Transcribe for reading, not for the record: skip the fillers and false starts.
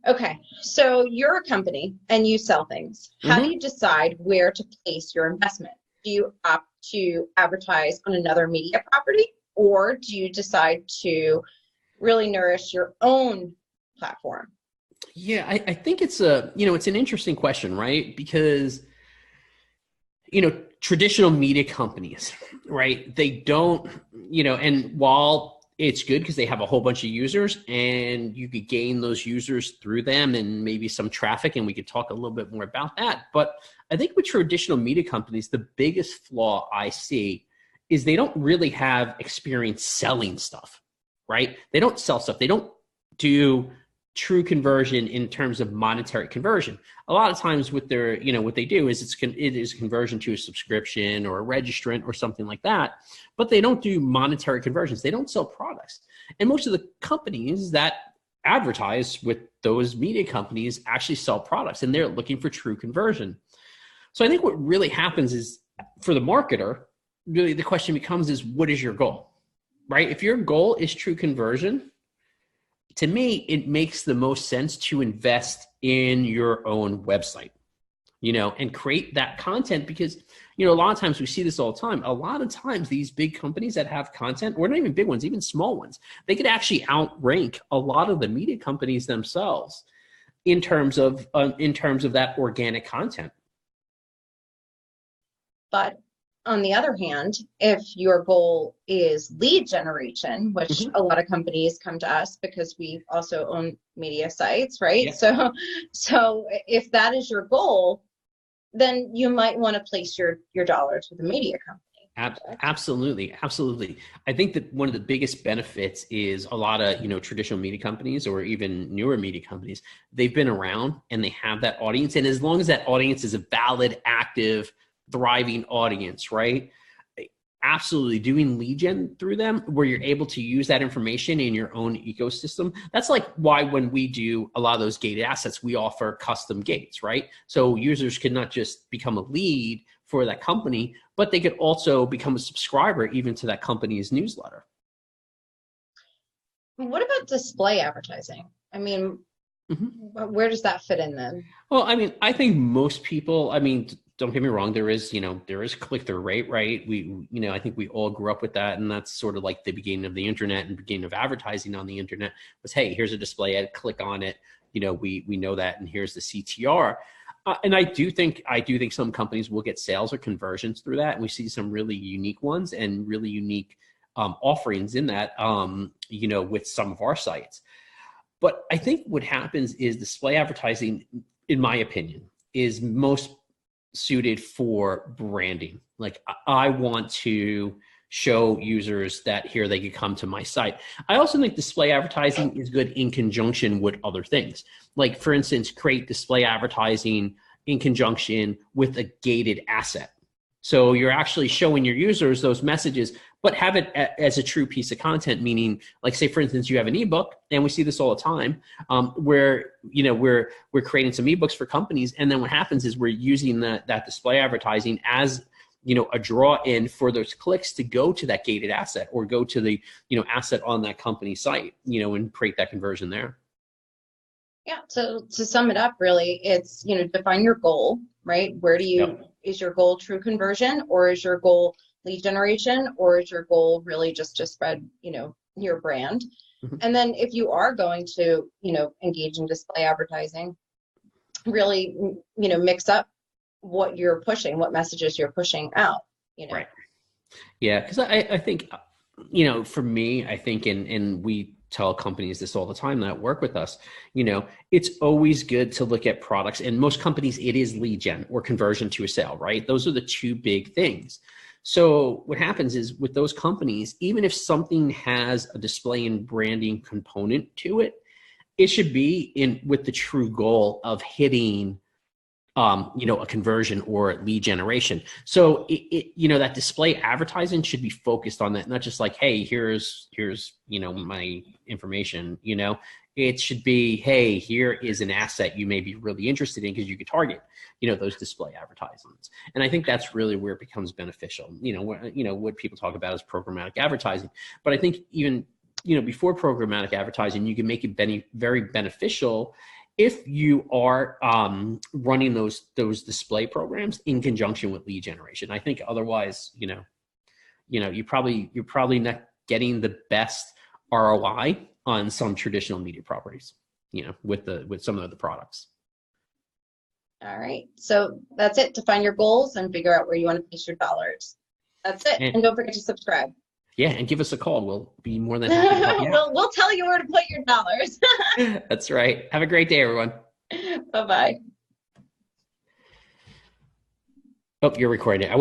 Okay, so you're a company and you sell things. How do Hmm. you decide where to place your investment? Do you opt to advertise on another media property, or do you decide to really nourish your own platform? Yeah, I think it's an interesting question, right? Because, traditional media companies, right? They don't, and while it's good because they have a whole bunch of users and you could gain those users through them and maybe some traffic, and we could talk a little bit more about that. But I think with traditional media companies, the biggest flaw I see is they don't really have experience selling stuff, right? They don't sell stuff. They don't do true conversion in terms of monetary conversion. A lot of times with their, what they do is it is conversion to a subscription or a registrant or something like that, but they don't do monetary conversions. They don't sell products. And most of the companies that advertise with those media companies actually sell products, and they're looking for true conversion. So I think what really happens is, for the marketer, really the question becomes is, what is your goal, right? If your goal is true conversion, to me, it makes the most sense to invest in your own website, and create that content because, a lot of times we see this all the time. A lot of times these big companies that have content, or not even big ones, even small ones, they could actually outrank a lot of the media companies themselves in terms of that organic content. But on the other hand, if your goal is lead generation, which Mm-hmm. a lot of companies come to us because we also own media sites, right? Yeah. So if that is your goal, then you might want to place your dollars with a media company. Correct? Absolutely, absolutely. I think that one of the biggest benefits is a lot of traditional media companies or even newer media companies. They've been around and they have that audience, and as long as that audience is a valid, active, thriving audience, right? Absolutely, doing lead gen through them where you're able to use that information in your own ecosystem. That's like why when we do a lot of those gated assets, we offer custom gates, right? So users can not just become a lead for that company, but they could also become a subscriber even to that company's newsletter. What about display advertising? I mean, Mhm. where does that fit in then? Well, I mean, I think most people, I mean, don't get me wrong, there is click-through rate, right? I think we all grew up with that. And that's sort of like the beginning of the internet and beginning of advertising on the internet was, hey, here's a display ad, click on it. We know that, and here's the CTR. And I do think some companies will get sales or conversions through that. And we see some really unique ones and really unique offerings in that, with some of our sites. But I think what happens is display advertising, in my opinion, is most suited for branding. Like I want to show users that here they could come to my site. I also think display advertising is good in conjunction with other things. Like for instance, create display advertising in conjunction with a gated asset. So you're actually showing your users those messages, but have it as a true piece of content, meaning like say, for instance, you have an ebook, and we see this all the time, where, we're creating some ebooks for companies. And then what happens is we're using that display advertising as, a draw in for those clicks to go to that gated asset or go to the, asset on that company site, and create that conversion there. Yeah, so to sum it up, really, it's, define your goal, right? Yep. Is your goal true conversion, or is your goal lead generation, or is your goal really just to spread, your brand? Mhm. And then if you are going to, engage in display advertising, really, mix up what you're pushing, what messages you're pushing out, Right. Yeah, because I think, for me, I think, and we tell companies this all the time that work with us, it's always good to look at products. And most companies, it is lead gen or conversion to a sale, right? Those are the two big things. So what happens is with those companies, even if something has a display and branding component to it, it should be in with the true goal of hitting a conversion or lead generation. So that display advertising should be focused on that, not just like, hey, here's my information. It should be, hey, here is an asset you may be really interested in because you could target, those display advertisements. And I think that's really where it becomes beneficial. What people talk about is programmatic advertising, but I think even before programmatic advertising, you can make it very beneficial if you are running those display programs in conjunction with lead generation. I think otherwise, you're probably not getting the best ROI on some traditional media properties, with some of the products. All right. So that's it. Define your goals and figure out where you want to place your dollars. That's it. And don't forget to subscribe. Yeah, and give us a call. We'll be more than happy to help you out. We'll tell you where to put your dollars. That's right. Have a great day, everyone. Bye-bye. Oh, you're recording it.